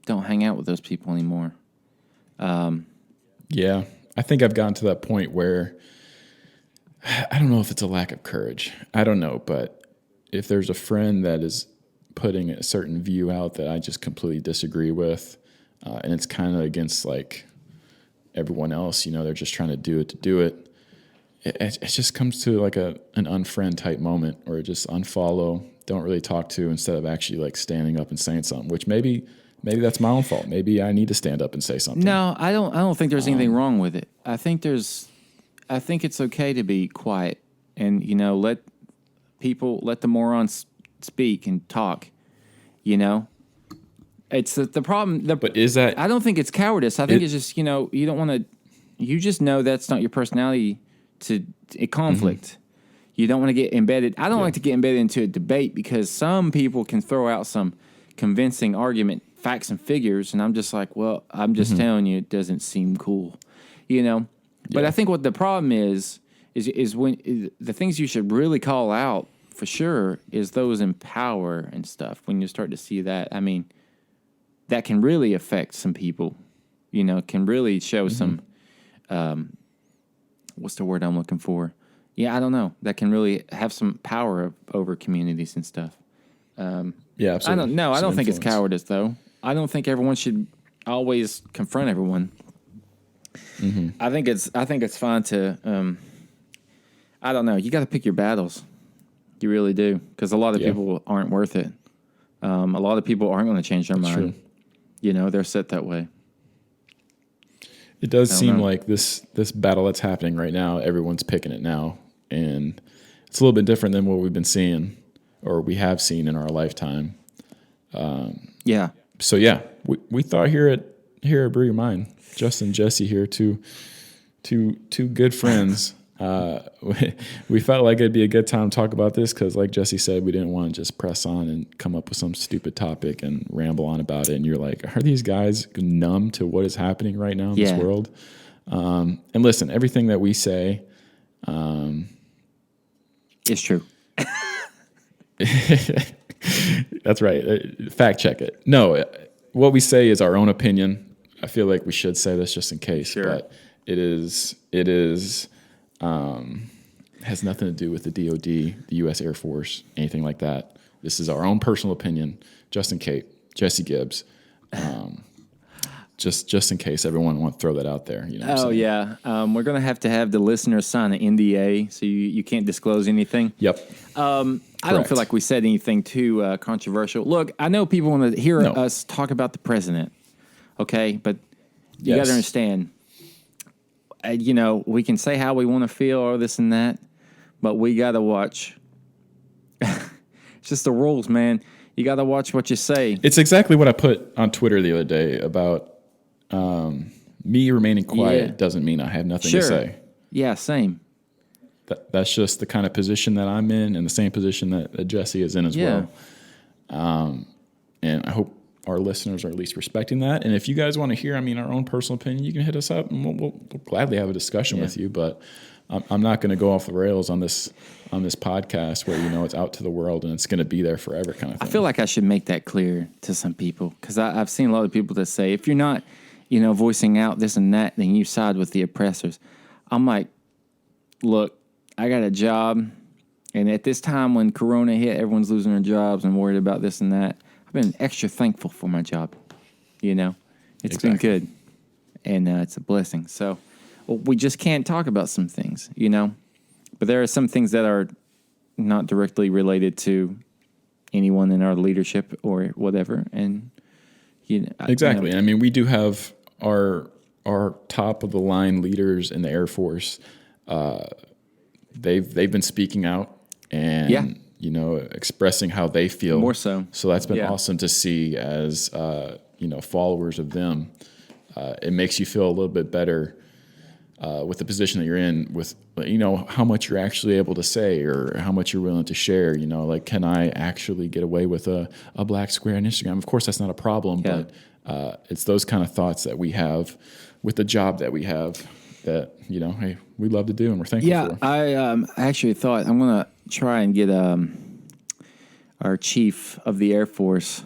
B: don't hang out with those people anymore.
A: Yeah. I think I've gotten to that point where I don't know if it's a lack of courage. I don't know. But if there's a friend that is putting a certain view out that I just completely disagree with, and it's kind of against like everyone else, they're just trying to do it. It just comes to like an unfriend type moment, or just unfollow, don't really talk to, instead of actually like standing up and saying something, which maybe that's my own fault. Maybe I need to stand up and say something.
B: No, I don't think there's anything wrong with it. I think it's okay to be quiet and, let the morons speak and talk, It's the problem.
A: But is that...
B: I don't think it's cowardice. I think it's just, you don't want to... You just know that's not your personality to a conflict. Mm-hmm. You don't want to get embedded. I don't like to get embedded into a debate because some people can throw out some convincing argument, facts and figures, and I'm just like, well, I'm just telling you it doesn't seem cool, But I think what the problem is when the things you should really call out for sure is those in power and stuff. When you start to see that, I mean, that can really affect some people, can really show some, what's the word I'm looking for? Yeah, I don't know. That can really have some power over communities and stuff.
A: Yeah, absolutely.
B: I don't think it's cowardice, though. I don't think everyone should always confront everyone. Mm-hmm. I think it's fine to, I don't know. You got to pick your battles. You really do, because a lot of people aren't worth it. A lot of people aren't going to change their mind. True. They're set that way.
A: It does seem like this battle that's happening right now, everyone's picking it now, and it's a little bit different than what we've been seeing, or we have seen in our lifetime. So we thought here at Brew Your Mind, Justin and Jesse here, two good friends. We felt like it'd be a good time to talk about this because, like Jesse said, we didn't want to just press on and come up with some stupid topic and ramble on about it. And you're like, are these guys numb to what is happening right now in this world? And listen, everything that we say,
B: it's true.
A: That's right. Fact check it. No, what we say is our own opinion. I feel like we should say this just in case, but it is. Has nothing to do with the DOD, the U.S. Air Force, anything like that. This is our own personal opinion. Justin Kate, Jesse Gibbs. Just in case everyone wants to throw that out there.
B: We're going to have the listeners sign an NDA, so you can't disclose anything.
A: Yep.
B: I don't feel like we said anything too controversial. Look, I know people want to hear us talk about the president, okay? But you got to understand, we can say how we want to feel or this and that, but we got to watch. It's just the rules, man. You got to watch what you say.
A: It's exactly what I put on Twitter the other day about me remaining quiet doesn't mean I have nothing to say.
B: Yeah, same.
A: That's just the kind of position that I'm in, and the same position that Jesse is in as well. And I hope our listeners are at least respecting that. And if you guys want to hear, our own personal opinion, you can hit us up, and we'll gladly have a discussion with you. But I'm not going to go off the rails on this podcast where it's out to the world and it's going to be there forever, kind of thing.
B: I feel like I should make that clear to some people because I've seen a lot of people that say if you're not, voicing out this and that, then you side with the oppressors. I'm like, look. I got a job, and at this time when Corona hit, everyone's losing their jobs and worried about this and that. I've been extra thankful for my job. It's been good, and it's a blessing. So we just can't talk about some things, But there are some things that are not directly related to anyone in our leadership or whatever. And
A: exactly. We do have our top of the line leaders in the Air Force, they've been speaking out and expressing how they feel.
B: More so.
A: So that's been awesome to see as followers of them. It makes you feel a little bit better with the position that you're in, with how much you're actually able to say or how much you're willing to share. Like, can I actually get away with a black square on Instagram? Of course, that's not a problem, but it's those kind of thoughts that we have with the job that we have that hey, we love to do and we're thankful for.
B: I actually thought I'm gonna try and get our chief of the Air Force,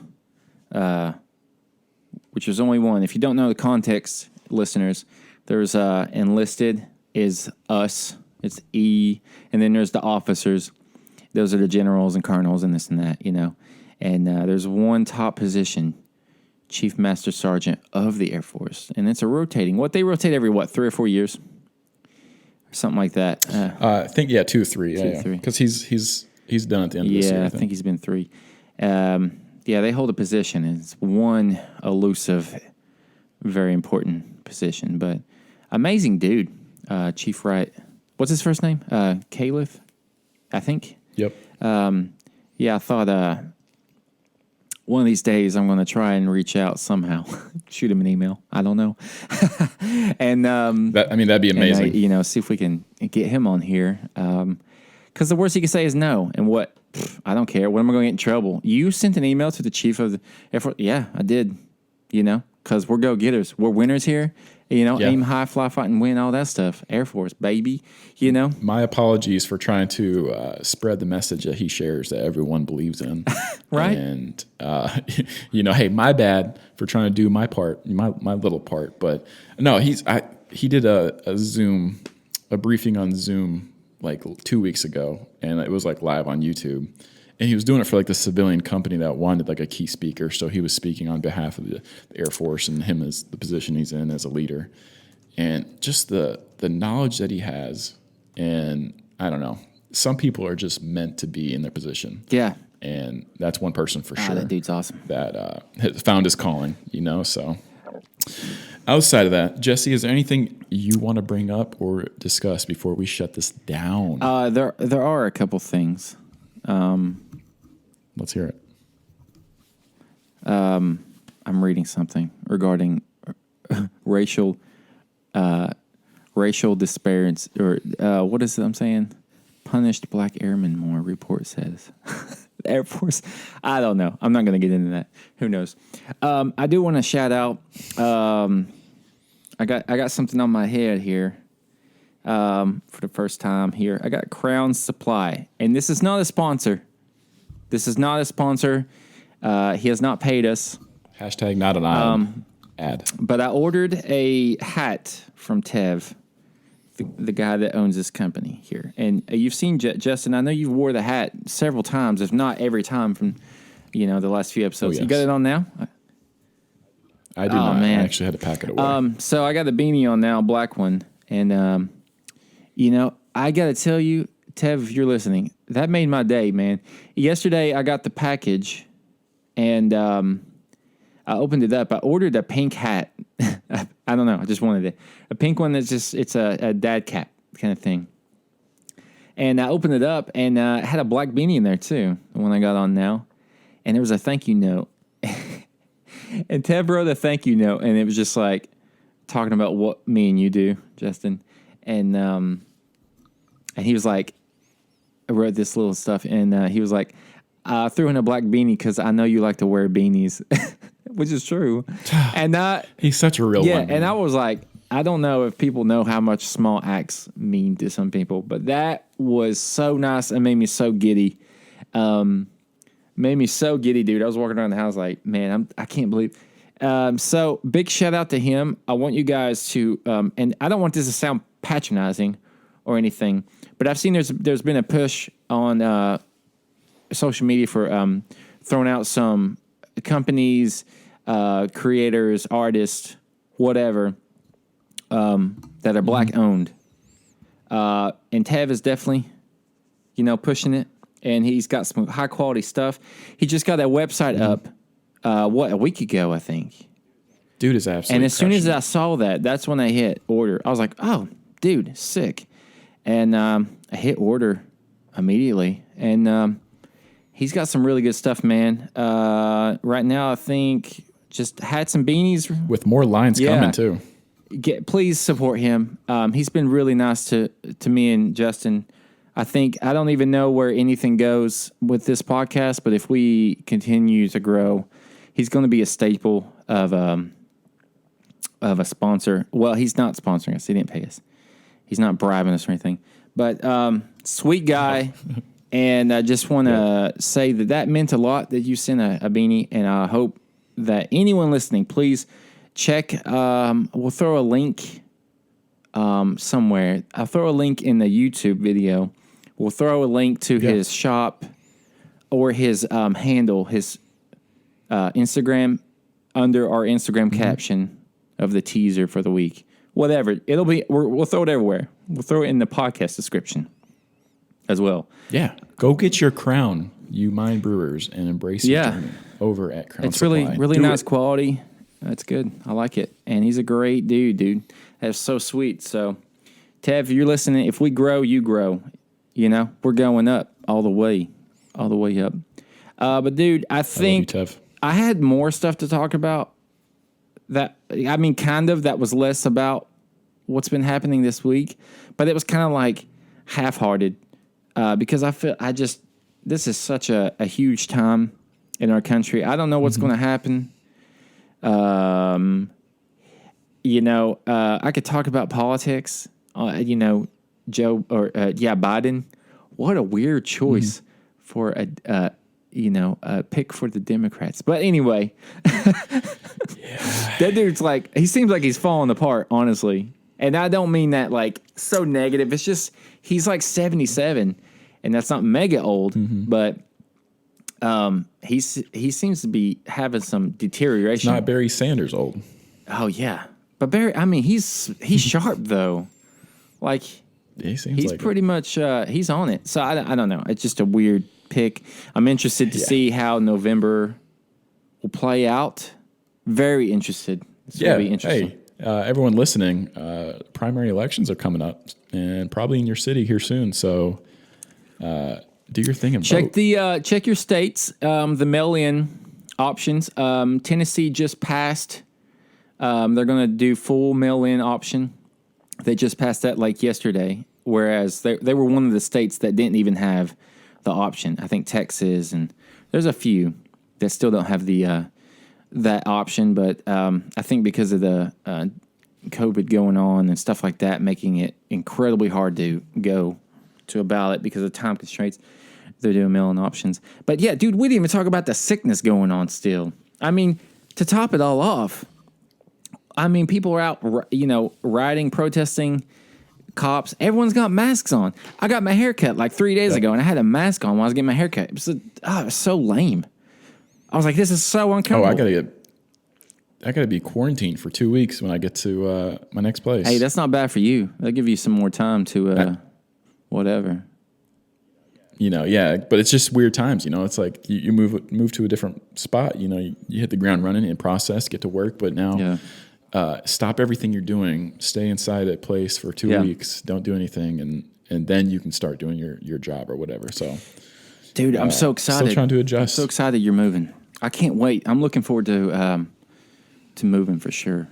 B: which is only one. If you don't know the context, listeners, there's enlisted is us. It's E, and then there's the officers. Those are the generals and colonels and this and that, And there's one top position, Chief Master Sergeant of the Air Force, and it's a rotating. They rotate every 3 or 4 years, or something like that.
A: I think 2 or 3. Yeah, 3. Because he's done at the end of this year.
B: I think he's been 3. They hold a position. And it's one elusive, very important position, but amazing dude, Chief Wright. What's his first name? Caliph, I think.
A: Yep.
B: I thought one of these days I'm going to try and reach out somehow, shoot him an email. I don't know, and
A: that'd be amazing.
B: And, see if we can get him on here. Because the worst he can say is no, and what? I don't care. What am I going to get in trouble? You sent an email to the chief of the Air Force. Yeah, I did. Because we're go-getters. We're winners here. Aim high, fly, fight, and win, all that stuff. Air Force, baby.
A: My apologies for trying to spread the message that he shares that everyone believes in.
B: Right.
A: And, hey, my bad for trying to do my part, my little part. But, no, he did a briefing on Zoom like 2 weeks ago, and it was like live on YouTube. And he was doing it for like the civilian company that wanted like a key speaker. So he was speaking on behalf of the Air Force and him as the position he's in as a leader. And just the knowledge that he has. And I don't know, some people are just meant to be in their position.
B: Yeah.
A: And that's one person for sure.
B: That dude's awesome.
A: That has found his calling, so. Outside of that, Jesse, is there anything you want to bring up or discuss before we shut this down?
B: There are a couple things.
A: Let's hear it.
B: I'm reading something regarding racial disparity, or what is it I'm saying? Punished black airmen more, report says. The Air Force. I don't know. I'm not going to get into that. Who knows? I do want to shout out. I got something on my head here. For the first time here, I got Crown Supply, and this is not a sponsor. He has not paid us.
A: Hashtag not an item ad.
B: But I ordered a hat from Tev, the guy that owns this company here. And you've seen Justin. I know you wore the hat several times, if not every time from, the last few episodes. Oh, yes. You got it on now?
A: I do not. Man. I actually had to pack it away.
B: So I got the beanie on now, black one. And, I got to tell you, Tev, if you're listening, that made my day, man. Yesterday, I got the package, and I opened it up. I ordered a pink hat. I don't know. I just wanted it. A pink one that's just, it's a dad cap kind of thing. And I opened it up, and it had a black beanie in there, too, the one I got on now. And there was a thank you note. And Tev wrote a thank you note, and it was just like talking about what me and you do, Justin. And he was like, I wrote this little stuff, and he was like, I threw in a black beanie because I know you like to wear beanies, which is true. And
A: he's such a real one.
B: Yeah, and I was like, I don't know if people know how much small acts mean to some people, but that was so nice and made me so giddy. Made me so giddy, dude. I was walking around the house like, man, I can't believe. So big shout out to him. I want you guys to, and I don't want this to sound patronizing or anything, but I've seen there's been a push on social media for throwing out some companies, creators, artists, whatever, that are black owned. And Tev is definitely, pushing it, and he's got some high quality stuff. He just got that website up, a week ago, I think.
A: Dude is absolutely
B: And as soon as
A: crushing
B: I saw that, that's when I hit order. I was like, oh, dude, sick. And I hit order immediately. And he's got some really good stuff, man. Right now, I think just had some beanies.
A: with more lines coming too.
B: Please support him. He's been really nice to me and Justin. I don't even know where anything goes with this podcast, but if we continue to grow, he's going to be a staple of a sponsor. Well, he's not sponsoring us. He didn't pay us. He's not bribing us or anything. But sweet guy. And I just want to say that meant a lot that you sent a beanie. And I hope that anyone listening, please check. We'll throw a link somewhere. I'll throw a link in the YouTube video. We'll throw a link to his shop or his handle, his Instagram, under our Instagram caption of the teaser for the week. Whatever. We'll throw it everywhere. We'll throw it in the podcast description as well.
A: Yeah. Go get your crown, you mine brewers, and embrace your journey over at Crown Supply.
B: It's really nice quality. That's good. I like it. And he's a great dude. That's so sweet. So, Tev, if you're listening, if we grow, you grow. You know, we're going up all the way up. But, dude, I think I had more stuff to talk about. That was less about what's been happening this week, but it was kind of like half-hearted because this is such a huge time in our country. I don't know what's going to happen. I could talk about politics. Joe or Biden. What a weird choice for a pick for the Democrats. But anyway, that dude's he seems like he's falling apart, honestly. And I don't mean that so negative. It's just he's 77, and that's not mega old, but he seems to be having some deterioration.
A: It's not Barry Sanders old.
B: Oh yeah, but Barry. I mean, he's sharp though. He's pretty much he's on it. So I don't know. It's just a weird pick. I'm interested to see how November will play out. Very interested. It's going to be interesting.
A: Hey, everyone listening, primary elections are coming up, and probably in your city here soon. So do your thing and
B: vote. Check your states. The mail-in options. Tennessee just passed. They're going to do full mail-in option. They just passed that yesterday, whereas they were one of the states that didn't even have the option. I think Texas, and there's a few that still don't have the that option. But I think because of the COVID going on and stuff like that, making it incredibly hard to go to a ballot because of time constraints, they're doing mail-in options. But yeah, dude, we didn't even talk about the sickness going on still. I mean, to top it all off, people are out, rioting, protesting, cops. Everyone's got masks on. I got my hair cut 3 days ago, and I had a mask on while I was getting my hair cut. It was so lame. I was like, this is so uncomfortable.
A: I gotta be quarantined for 2 weeks when I get to my next place.
B: Hey, that's not bad for you. That'll give you some more time to whatever.
A: But it's just weird times. It's like you move to a different spot. You hit the ground running and process, get to work, but now. Stop everything you're doing. Stay inside a place for 2 weeks. Don't do anything, and then you can start doing your job or whatever. So,
B: dude, I'm so excited.
A: Still trying to adjust.
B: I'm so excited you're moving. I can't wait. I'm looking forward to moving for sure.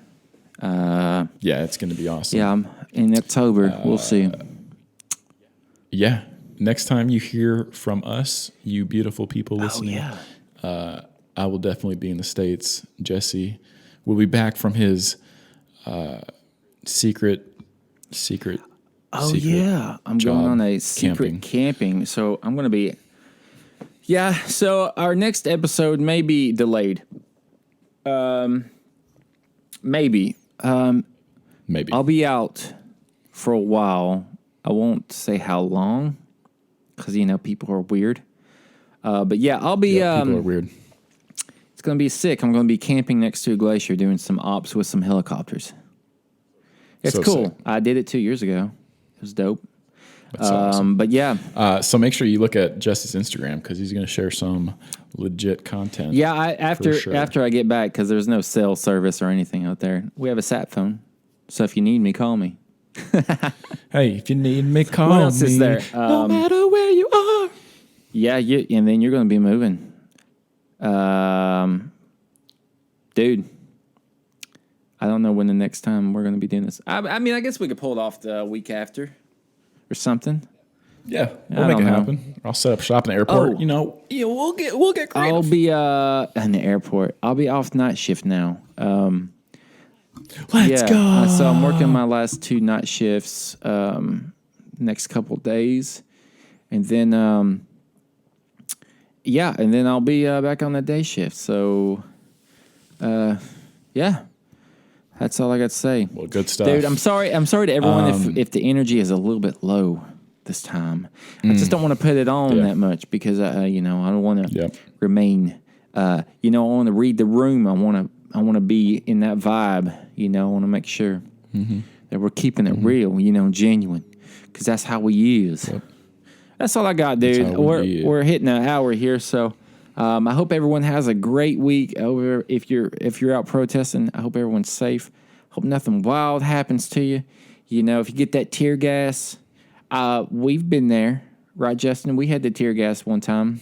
A: It's going to be awesome.
B: Yeah, in October. We'll see.
A: Yeah. Next time you hear from us, you beautiful people listening, I will definitely be in the States. Jesse will be back from his secret.
B: Oh yeah, I'm going on a secret camping. So I'm going to be. Yeah, so our next episode may be delayed. Maybe.
A: Maybe.
B: I'll be out for a while. I won't say how long, because people are weird. But yeah, I'll be.
A: People are weird.
B: It's going to be sick. I'm going to be camping next to a glacier doing some ops with some helicopters. It's so cool. Sick. I did it 2 years ago. It was dope.
A: That's awesome.
B: But yeah.
A: So make sure you look at Jesse's Instagram because he's going to share some legit content.
B: Yeah, after I get back, because there's no cell service or anything out there. We have a sat phone, so if you need me, call me.
A: Hey, if you need me, call me.
B: What else is there?
A: No matter where you are.
B: Yeah, and then you're going to be moving. Dude, I don't know when the next time we're going to be doing this. I mean, I guess we could pull it off the week after or something.
A: Yeah, we'll make it happen. I'll set up shop in the airport. We'll get creative.
B: I'll be in the airport. I'll be off night shift now.
A: Let's go.
B: So I'm working my last 2 night shifts next couple days, and then and then I'll be back on the day shift. So yeah. That's all I got to say.
A: Well, good stuff.
B: Dude, I'm sorry to everyone if the energy is a little bit low this time. I just don't want to put it on that much because I don't want to remain I want to read the room. I want to be in that vibe, I want to make sure that we're keeping it real, genuine, because that's how we is. Yep. That's all I got, dude. We're hitting an hour here, so I hope everyone has a great week over. If you're out protesting, I hope everyone's safe. Hope nothing wild happens to you. If you get that tear gas, we've been there, right, Justin? We had the tear gas one time.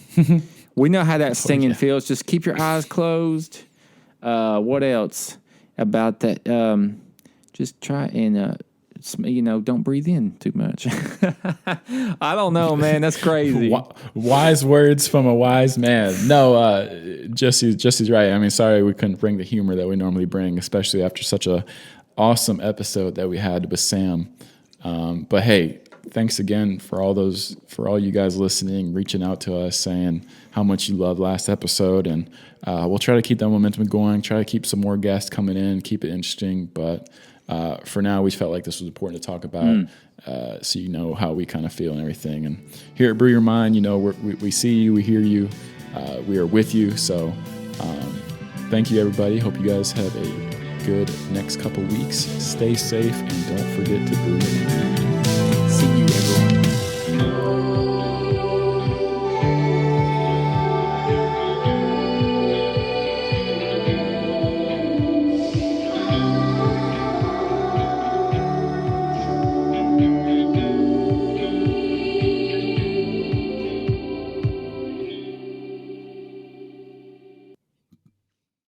B: We know how that stinging feels. Just keep your eyes closed. What else about that? Just try and don't breathe in too much. I don't know, man. That's crazy.
A: Wise words from a wise man. No, Jesse's right. I mean, sorry we couldn't bring the humor that we normally bring, especially after such a awesome episode that we had with Sam. But hey, thanks again for all you guys listening, reaching out to us, saying how much you loved last episode, and we'll try to keep that momentum going. Try to keep some more guests coming in, keep it interesting, but. For now, we felt like this was important to talk about, so you know how we kind of feel and everything. And here at Brew Your Mind, we see you, we hear you, we are with you. So thank you, everybody. Hope you guys have a good next couple weeks. Stay safe, and don't forget to brew your mind.